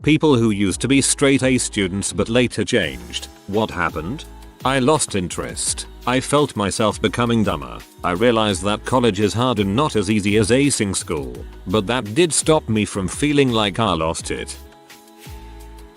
People who used to be straight A students but later changed. What happened? I lost interest. I felt myself becoming dumber. I realized that college is hard and not as easy as acing school. But that did stop me from feeling like I lost it.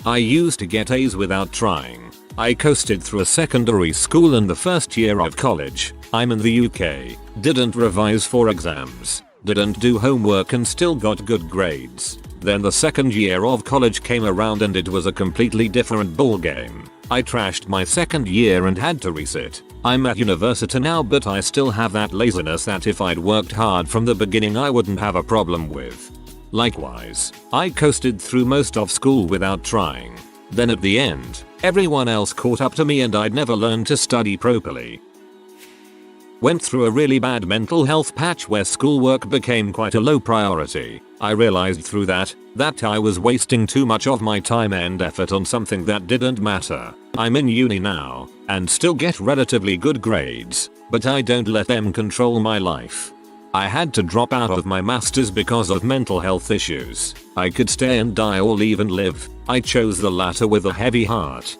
I used to get A's without trying. I coasted through a secondary school and the first year of college. I'm in the UK. Didn't revise for exams. Didn't do homework and still got good grades. Then the second year of college came around and it was a completely different ballgame. I trashed my second year and had to resit. I'm at university now, but I still have that laziness that if I'd worked hard from the beginning I wouldn't have a problem with. Likewise, I coasted through most of school without trying. Then at the end, everyone else caught up to me and I'd never learned to study properly. Went through a really bad mental health patch where schoolwork became quite a low priority. I realized through that I was wasting too much of my time and effort on something that didn't matter. I'm in uni now and still get relatively good grades, but I don't let them control my life. I had to drop out of my masters because of mental health issues. I could stay and die or leave and live. I chose the latter with a heavy heart.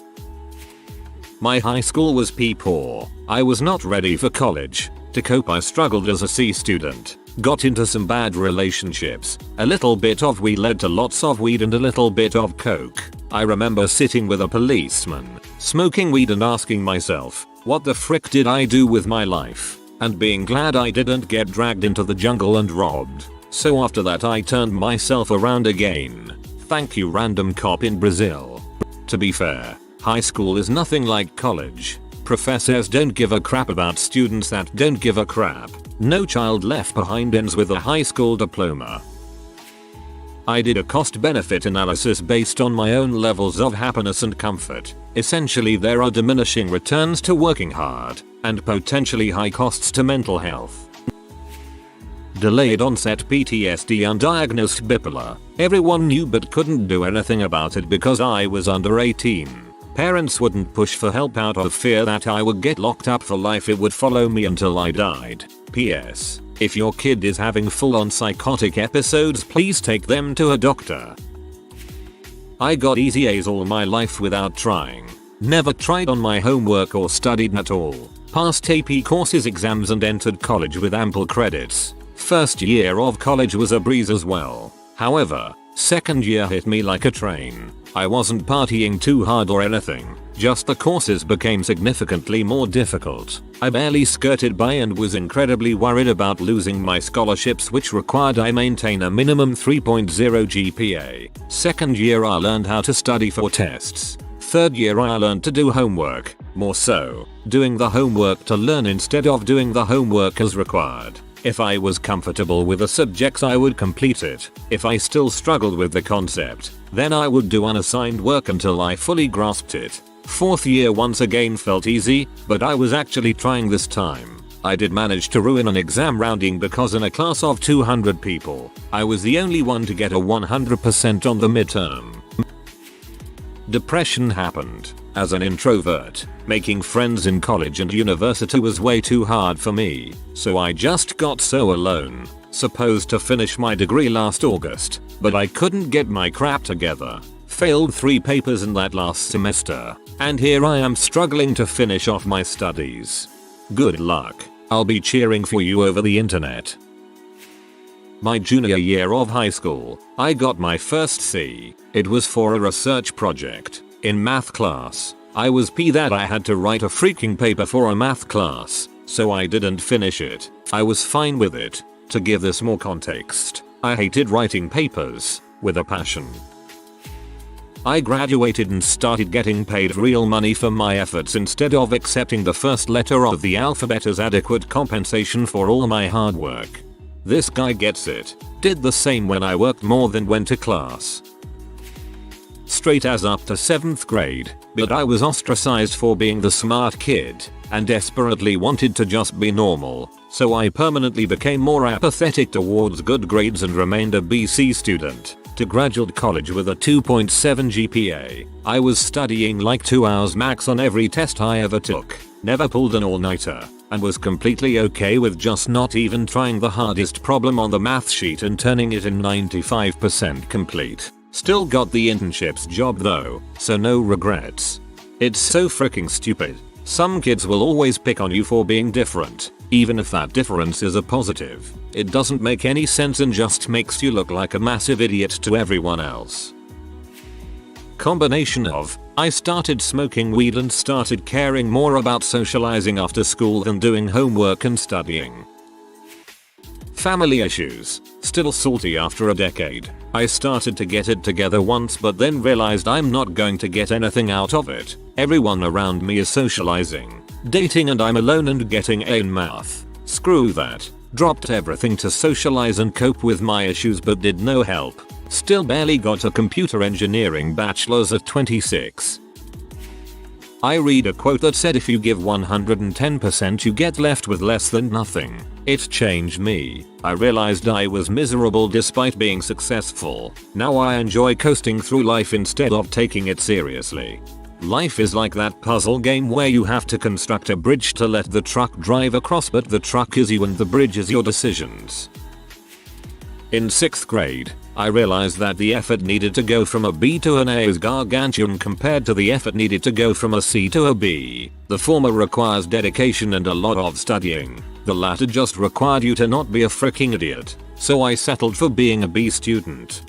My high school was poor. I was not ready for college. To cope I struggled as a C student. Got into some bad relationships. A little bit of weed led to lots of weed and a little bit of coke. I remember sitting with a policeman, smoking weed and asking myself, what the frick did I do with my life? And being glad I didn't get dragged into the jungle and robbed. So after that I turned myself around again. Thank you, random cop in Brazil. To be fair, high school is nothing like college. Professors don't give a crap about students that don't give a crap. No child left behind ends with a high school diploma. I did a cost-benefit analysis based on my own levels of happiness and comfort. Essentially, there are diminishing returns to working hard and potentially high costs to mental health. Delayed onset PTSD, undiagnosed bipolar. Everyone knew but couldn't do anything about it because I was under 18. Parents wouldn't push for help out of fear that I would get locked up for life. It would follow me until I died. P.S. If your kid is having full-on psychotic episodes, please take them to a doctor. I got easy A's all my life without trying. Never tried on my homework or studied at all. Passed AP courses, exams and entered college with ample credits. First year of college was a breeze as well. However, second year hit me like a train. I wasn't partying too hard or anything, just the courses became significantly more difficult. I barely skirted by and was incredibly worried about losing my scholarships, which required I maintain a minimum 3.0 GPA. Second year I learned how to study for tests. Third year I learned to do homework, more so, doing the homework to learn instead of doing the homework as required. If I was comfortable with a subject I would complete it. If I still struggled with the concept, then I would do unassigned work until I fully grasped it. Fourth year once again felt easy, but I was actually trying this time. I did manage to ruin an exam rounding because in a class of 200 people, I was the only one to get a 100% on the midterm. Depression happened. As an introvert, making friends in college and university was way too hard for me, so I just got so alone. Supposed to finish my degree last August, but I couldn't get my crap together. Failed 3 papers in that last semester, and here I am struggling to finish off my studies. Good luck. I'll be cheering for you over the internet. My junior year of high school, I got my first C. It was for a research project. In math class, I was P that I had to write a freaking paper for a math class, so I didn't finish it. I was fine with it. To give this more context, I hated writing papers with a passion. I graduated and started getting paid real money for my efforts instead of accepting the first letter of the alphabet as adequate compensation for all my hard work. This guy gets it. Did the same when I worked more than went to class. Straight as up to 7th grade, but I was ostracized for being the smart kid and desperately wanted to just be normal, so I permanently became more apathetic towards good grades and remained a BC student. To graduate college with a 2.7 GPA, I was studying like 2 hours max on every test I ever took, never pulled an all-nighter, and was completely okay with just not even trying the hardest problem on the math sheet and turning it in 95% complete. Still got the internship's job though, so no regrets. It's so freaking stupid. Some kids will always pick on you for being different, even if that difference is a positive. It doesn't make any sense and just makes you look like a massive idiot to everyone else. Combination of, I started smoking weed and started caring more about socializing after school than doing homework and studying. Family issues. Still salty after a decade. I started to get it together once but then realized I'm not going to get anything out of it. Everyone around me is socializing, dating, and I'm alone and getting A in math. Screw that. Dropped everything to socialize and cope with my issues but did no help. Still barely got a computer engineering bachelor's at 26. I read a quote that said if you give 110% you get left with less than nothing. It changed me. I realized I was miserable despite being successful. Now I enjoy coasting through life instead of taking it seriously. Life is like that puzzle game where you have to construct a bridge to let the truck drive across, but the truck is you and the bridge is your decisions. In 6th grade, I realized that the effort needed to go from a B to an A is gargantuan compared to the effort needed to go from a C to a B. The former requires dedication and a lot of studying. The latter just required you to not be a freaking idiot. So I settled for being a B student.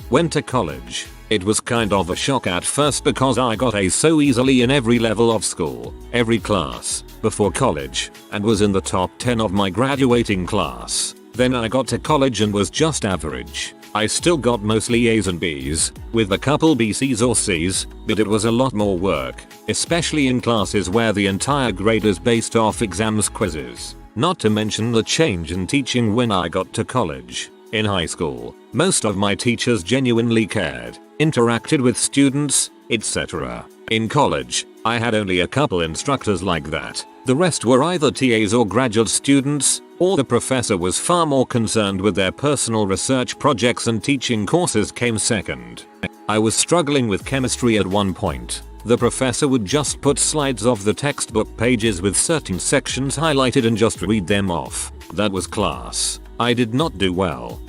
Went to college. It was kind of a shock at first because I got A's so easily in every level of school, every class, before college, and was in the top 10 of my graduating class. Then I got to college and was just average. I still got mostly A's and B's, with a couple BC's or C's, but it was a lot more work, especially in classes where the entire grade is based off exams, quizzes. Not to mention the change in teaching when I got to college. In high school, most of my teachers genuinely cared, interacted with students, etc. In college, I had only a couple instructors like that. The rest were either TAs or graduate students, or the professor was far more concerned with their personal research projects and teaching courses came second. I was struggling with chemistry at one point. The professor would just put slides of the textbook pages with certain sections highlighted and just read them off. That was class. I did not do well.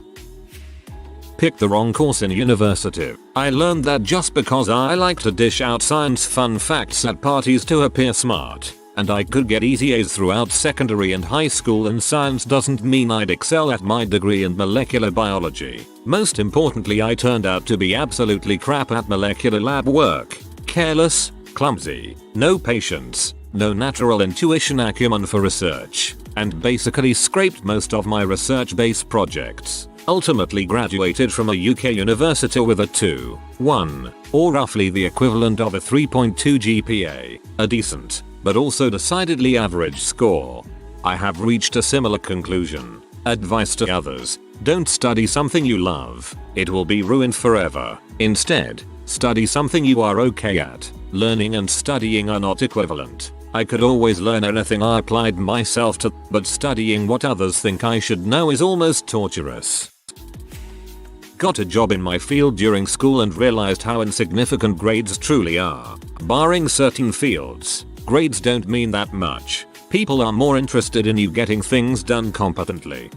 Picked the wrong course in university. I learned that just because I like to dish out science fun facts at parties to appear smart, and I could get easy A's throughout secondary and high school in science doesn't mean I'd excel at my degree in molecular biology. Most importantly, I turned out to be absolutely crap at molecular lab work. Careless, clumsy, no patience, no natural intuition acumen for research, and basically scraped most of my research-based projects. Ultimately graduated from a UK university with a 2.1, or roughly the equivalent of a 3.2 GPA, a decent, but also decidedly average score. I have reached a similar conclusion. Advice to others: don't study something you love. It will be ruined forever. Instead, study something you are okay at. Learning and studying are not equivalent. I could always learn anything I applied myself to, but studying what others think I should know is almost torturous. Got a job in my field during school and realized how insignificant grades truly are. Barring certain fields, grades don't mean that much. People are more interested in you getting things done competently.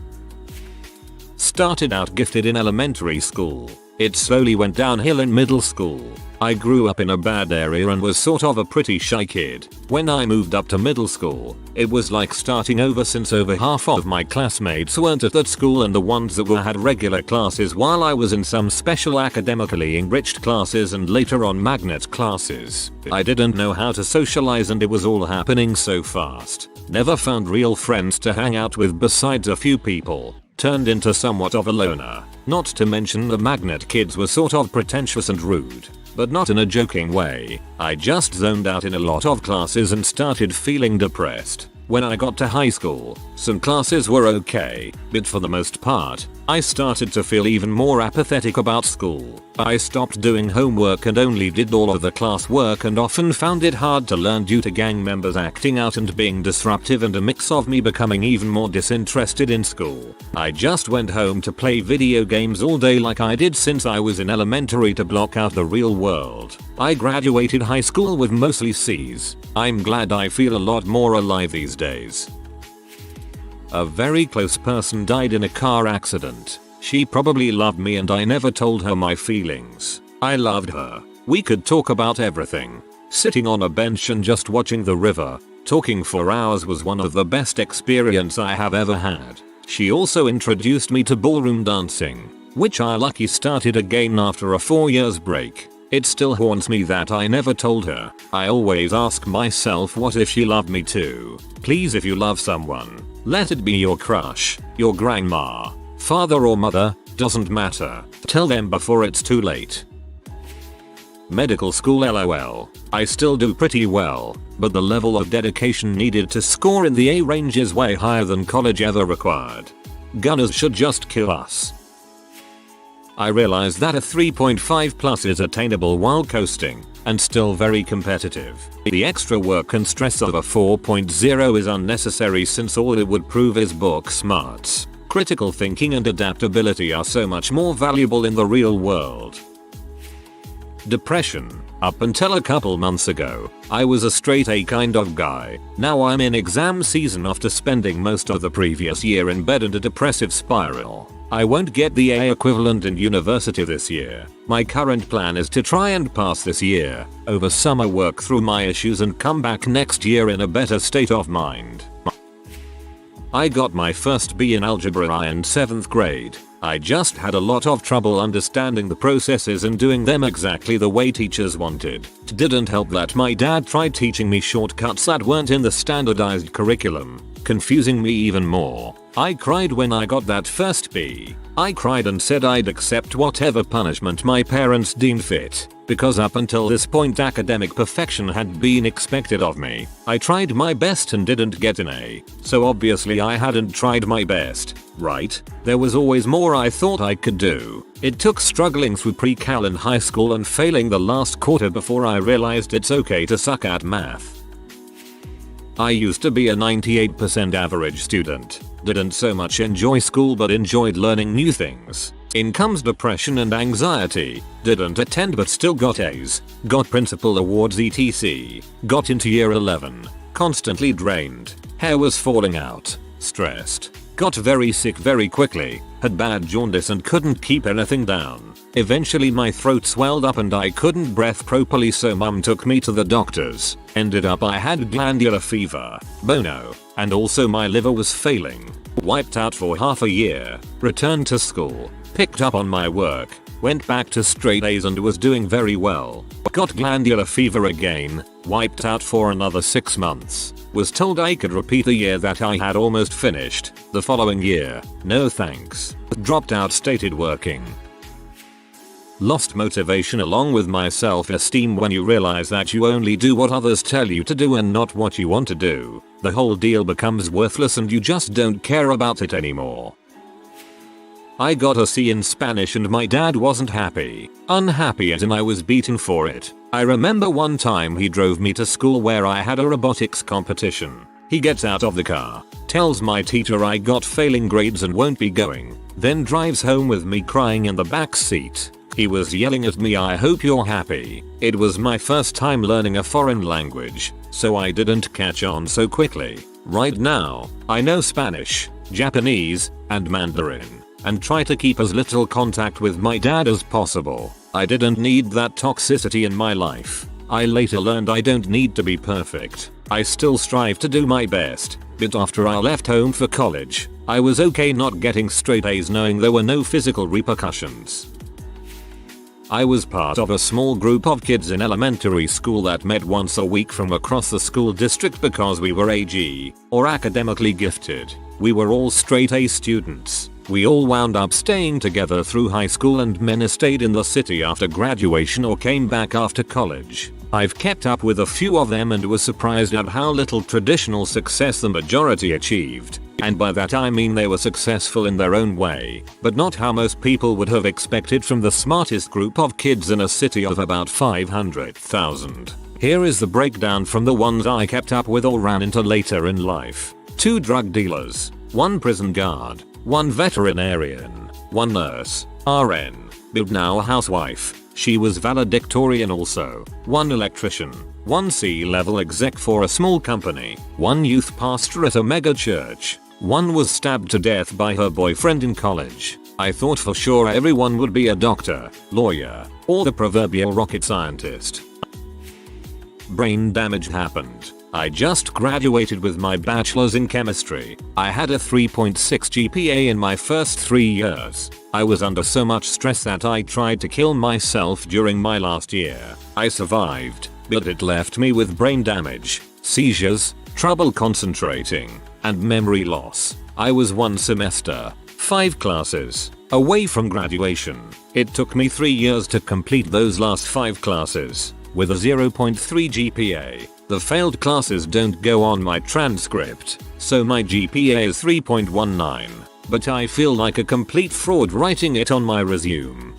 Started out gifted in elementary school. It slowly went downhill in middle school. I grew up in a bad area and was sort of a pretty shy kid. When I moved up to middle school, it was like starting over since over half of my classmates weren't at that school and the ones that were had regular classes while I was in some special academically enriched classes and later on magnet classes. I didn't know how to socialize and it was all happening so fast. Never found real friends to hang out with besides a few people. Turned into somewhat of a loner. Not to mention the magnet kids were sort of pretentious and rude. But not in a joking way. I just zoned out in a lot of classes and started feeling depressed. When I got to high school, some classes were okay, but for the most part, I started to feel even more apathetic about school. I stopped doing homework and only did all of the classwork and often found it hard to learn due to gang members acting out and being disruptive and a mix of me becoming even more disinterested in school. I just went home to play video games all day like I did since I was in elementary to block out the real world. I graduated high school with mostly C's. I'm glad I feel a lot more alive these days. A very close person died in a car accident. She probably loved me and I never told her my feelings. I loved her. We could talk about everything. Sitting on a bench and just watching the river, talking for hours was one of the best experiences I have ever had. She also introduced me to ballroom dancing, which I lucky started again after a 4 years break. It still haunts me that I never told her. I always ask myself, what if she loved me too? Please, if you love someone, let it be your crush, your grandma, father or mother, doesn't matter. Tell them before it's too late. Medical school LOL. I still do pretty well, but the level of dedication needed to score in the A range is way higher than college ever required. Gunners should just kill us. I realize that a 3.5 plus is attainable while coasting, and still very competitive. The extra work and stress of a 4.0 is unnecessary since all it would prove is book smarts. Critical thinking and adaptability are so much more valuable in the real world. Depression. Up until a couple months ago, I was a straight A kind of guy. Now I'm in exam season after spending most of the previous year in bed and a depressive spiral. I won't get the A equivalent in university this year. My current plan is to try and pass this year, over summer work through my issues and come back next year in a better state of mind. I got my first B in algebra in 7th grade. I just had a lot of trouble understanding the processes and doing them exactly the way teachers wanted. It didn't help that my dad tried teaching me shortcuts that weren't in the standardized curriculum, confusing me even more. I cried when I got that first B. I cried and said I'd accept whatever punishment my parents deemed fit, because up until this point academic perfection had been expected of me. I tried my best and didn't get an A, so obviously I hadn't tried my best, right? There was always more I thought I could do. It took struggling through pre-cal and high school and failing the last quarter before I realized it's okay to suck at math. I used to be a 98% average student. Didn't so much enjoy school but enjoyed learning new things. In comes depression and anxiety. Didn't attend but still got A's. Got principal awards etc. Got into year 11. Constantly drained. Hair was falling out. Stressed. Got very sick very quickly. Had bad jaundice and couldn't keep anything down. Eventually my throat swelled up and I couldn't breathe properly, so mum took me to the doctors. Ended up I had glandular fever, bono, and also my liver was failing. Wiped out for half a year. Returned to school. Picked up on my work. Went back to straight A's and was doing very well. Got glandular fever again. Wiped out for another 6 months. Was told I could repeat the year that I had almost finished. The following year, no thanks. Dropped out, stated working. Lost motivation along with my self-esteem when you realize that you only do what others tell you to do and not what you want to do. The whole deal becomes worthless and you just don't care about it anymore. I got a C in Spanish and my dad wasn't happy. Unhappy as in I was beaten for it. I remember one time he drove me to school where I had a robotics competition. He gets out of the car, tells my teacher I got failing grades and won't be going, then drives home with me crying in the back seat. He was yelling at me, "I hope you're happy." It was my first time learning a foreign language, so I didn't catch on so quickly. Right now, I know Spanish, Japanese, and Mandarin, and try to keep as little contact with my dad as possible. I didn't need that toxicity in my life. I later learned I don't need to be perfect. I still strive to do my best, but after I left home for college, I was okay not getting straight A's knowing there were no physical repercussions. I was part of a small group of kids in elementary school that met once a week from across the school district because we were AG, or academically gifted. We were all straight A students. We all wound up staying together through high school and many stayed in the city after graduation or came back after college. I've kept up with a few of them and was surprised at how little traditional success the majority achieved. And by that I mean they were successful in their own way, but not how most people would have expected from the smartest group of kids in a city of about 500,000. Here is the breakdown from the ones I kept up with or ran into later in life. 2 drug dealers, 1 prison guard, 1 veterinarian, 1 nurse, RN, but now a housewife. She was valedictorian also. 1 electrician, 1 C-level exec for a small company, 1 youth pastor at a mega church, 1 was stabbed to death by her boyfriend in college, I thought for sure everyone would be a doctor, lawyer, or the proverbial rocket scientist. Brain damage happened. I just graduated with my bachelor's in chemistry. I had a 3.6 GPA in my first 3 years. I was under so much stress that I tried to kill myself during my last year. I survived, but it left me with brain damage, seizures, trouble concentrating, and memory loss. I was 1 semester, 5 classes, away from graduation. It took me 3 years to complete those last 5 classes, with a 0.3 GPA. The failed classes don't go on my transcript, so my GPA is 3.19, but I feel like a complete fraud writing it on my resume.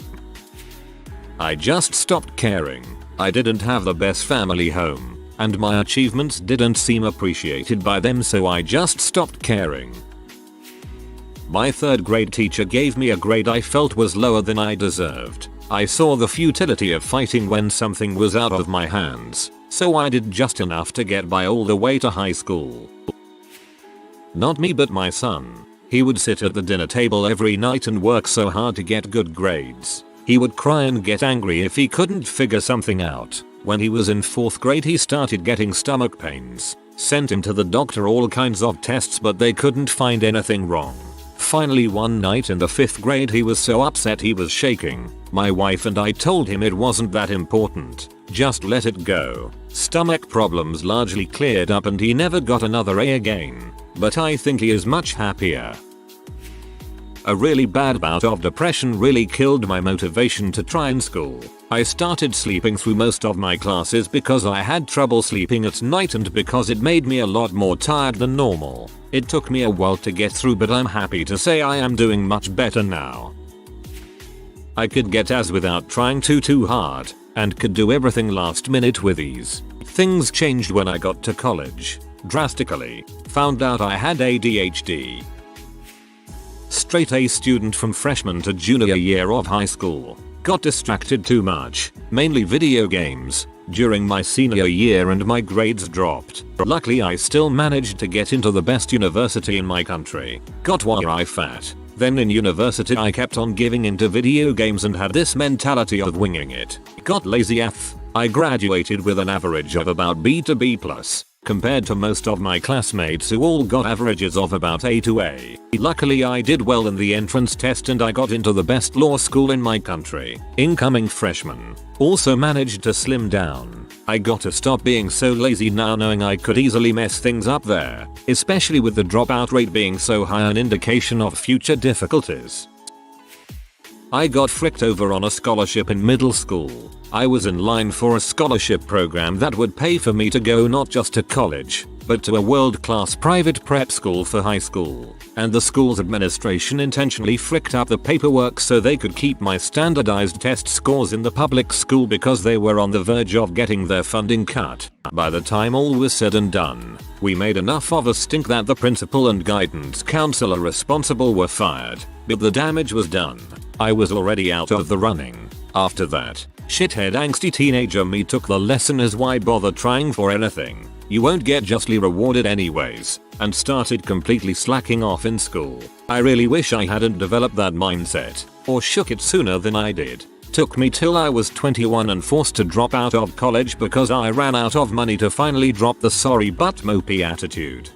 I just stopped caring. I didn't have the best family home, and my achievements didn't seem appreciated by them, so I just stopped caring. My 3rd grade teacher gave me a grade I felt was lower than I deserved. I saw the futility of fighting when something was out of my hands, so I did just enough to get by all the way to high school. Not me, but my son. He would sit at the dinner table every night and work so hard to get good grades. He would cry and get angry if he couldn't figure something out. When he was in 4th grade he started getting stomach pains. Sent him to the doctor, all kinds of tests, but they couldn't find anything wrong. Finally one night in the 5th grade he was so upset he was shaking. My wife and I told him it wasn't that important. Just let it go. Stomach problems largely cleared up and he never got another A again. But I think he is much happier. A really bad bout of depression really killed my motivation to try in school. I started sleeping through most of my classes because I had trouble sleeping at night and because it made me a lot more tired than normal. It took me a while to get through, but I'm happy to say I am doing much better now. I could get A's without trying too hard, and could do everything last minute with ease. Things changed when I got to college. Drastically. Found out I had ADHD. Straight A student from freshman to junior year of high school. Got distracted too much, mainly video games, during my senior year and my grades dropped. Luckily I still managed to get into the best university in my country. Got why fat. Then in university I kept on giving into video games and had this mentality of winging it. Got lazy AF. I graduated with an average of about B to B+. Compared to most of my classmates who all got averages of about A to A. Luckily I did well in the entrance test and I got into the best law school in my country. Incoming freshman. Also managed to slim down. I got to stop being so lazy now, knowing I could easily mess things up there, especially with the dropout rate being so high, an indication of future difficulties. I got fricked over on a scholarship in middle school. I was in line for a scholarship program that would pay for me to go not just to college, but to a world-class private prep school for high school. And the school's administration intentionally fricked up the paperwork so they could keep my standardized test scores in the public school because they were on the verge of getting their funding cut. By the time all was said and done, we made enough of a stink that the principal and guidance counselor responsible were fired. But the damage was done. I was already out of the running. After that, shithead angsty teenager me took the lesson as why bother trying for anything. You won't get justly rewarded anyways, and started completely slacking off in school. I really wish I hadn't developed that mindset, or shook it sooner than I did. Took me till I was 21 and forced to drop out of college because I ran out of money to finally drop the sorry but mopey attitude.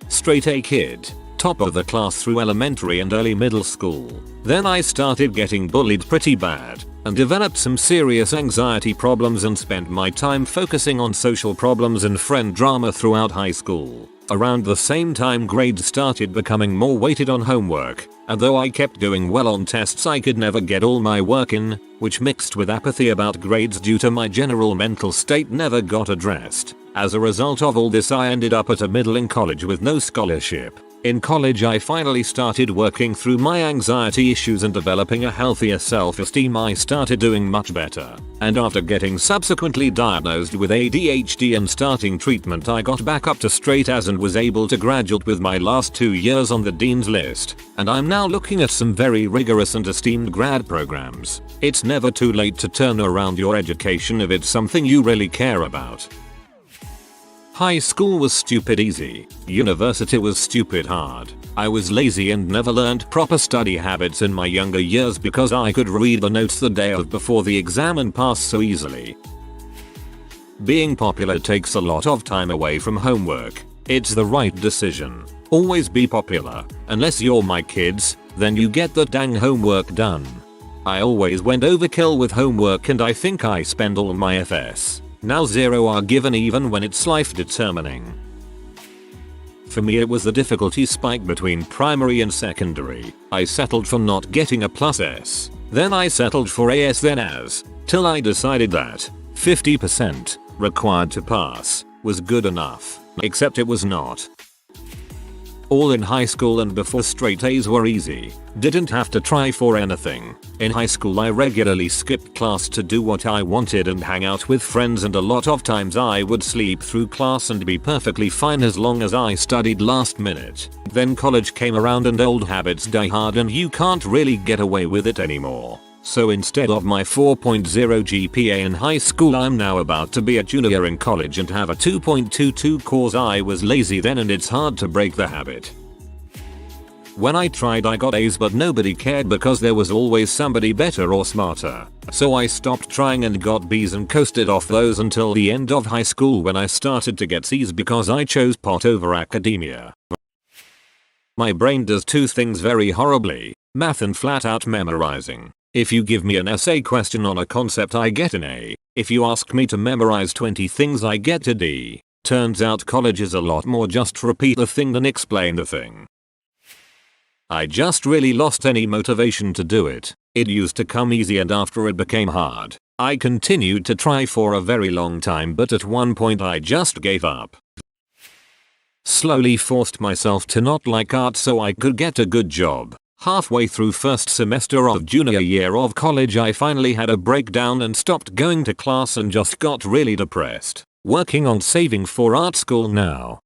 Straight A kid. Top of the class through elementary and early middle school. Then I started getting bullied pretty bad and developed some serious anxiety problems and spent my time focusing on social problems and friend drama throughout high school. Around the same time grades started becoming more weighted on homework, and though I kept doing well on tests I could never get all my work in, which mixed with apathy about grades due to my general mental state never got addressed. As a result of all this I ended up at a middling college with no scholarship. In college I finally started working through my anxiety issues and developing a healthier self-esteem. I started doing much better. And after getting subsequently diagnosed with ADHD and starting treatment I got back up to straight A's and was able to graduate with my last 2 years on the dean's list. And I'm now looking at some very rigorous and esteemed grad programs. It's never too late to turn around your education if it's something you really care about. High school was stupid easy. University was stupid hard. I was lazy and never learned proper study habits in my younger years because I could read the notes the day of before the exam and pass so easily. Being popular takes a lot of time away from homework. It's the right decision. Always be popular. Unless you're my kids, then you get the dang homework done. I always went overkill with homework and I think I spend all my FS. Now 0 are given even when it's life determining. For me it was the difficulty spike between primary and secondary. I settled for not getting a +S. Then I settled for AS then AS. Till I decided that 50% required to pass was good enough. Except it was not. All in high school and before straight A's were easy. Didn't have to try for anything. In high school I regularly skipped class to do what I wanted and hang out with friends, and a lot of times I would sleep through class and be perfectly fine as long as I studied last minute. Then college came around and old habits die hard and you can't really get away with it anymore. So instead of my 4.0 GPA in high school, I'm now about to be a junior in college and have a 2.22 cause I was lazy then and it's hard to break the habit. When I tried I got A's but nobody cared because there was always somebody better or smarter. So I stopped trying and got B's and coasted off those until the end of high school when I started to get C's because I chose pot over academia. My brain does two things very horribly: math and flat out memorizing. If you give me an essay question on a concept I get an A. If you ask me to memorize 20 things I get a D. Turns out college is a lot more just repeat the thing than explain the thing. I just really lost any motivation to do it. It used to come easy and after it became hard. I continued to try for a very long time but at one point I just gave up. Slowly forced myself to not like art so I could get a good job. Halfway through first semester of junior year of college I finally had a breakdown and stopped going to class and just got really depressed. Working on saving for art school now.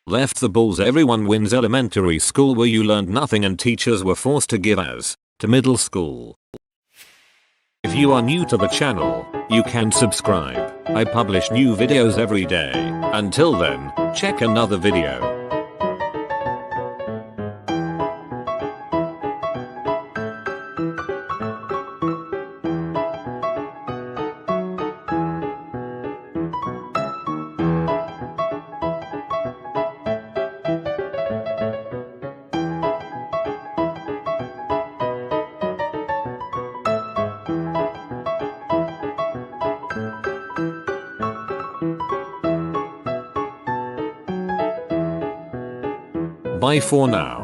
Left the bulls everyone wins elementary school where you learned nothing and teachers were forced to give A's to middle school. If you are new to the channel, you can subscribe. I publish new videos every day. Until then, check another video. Bye for now.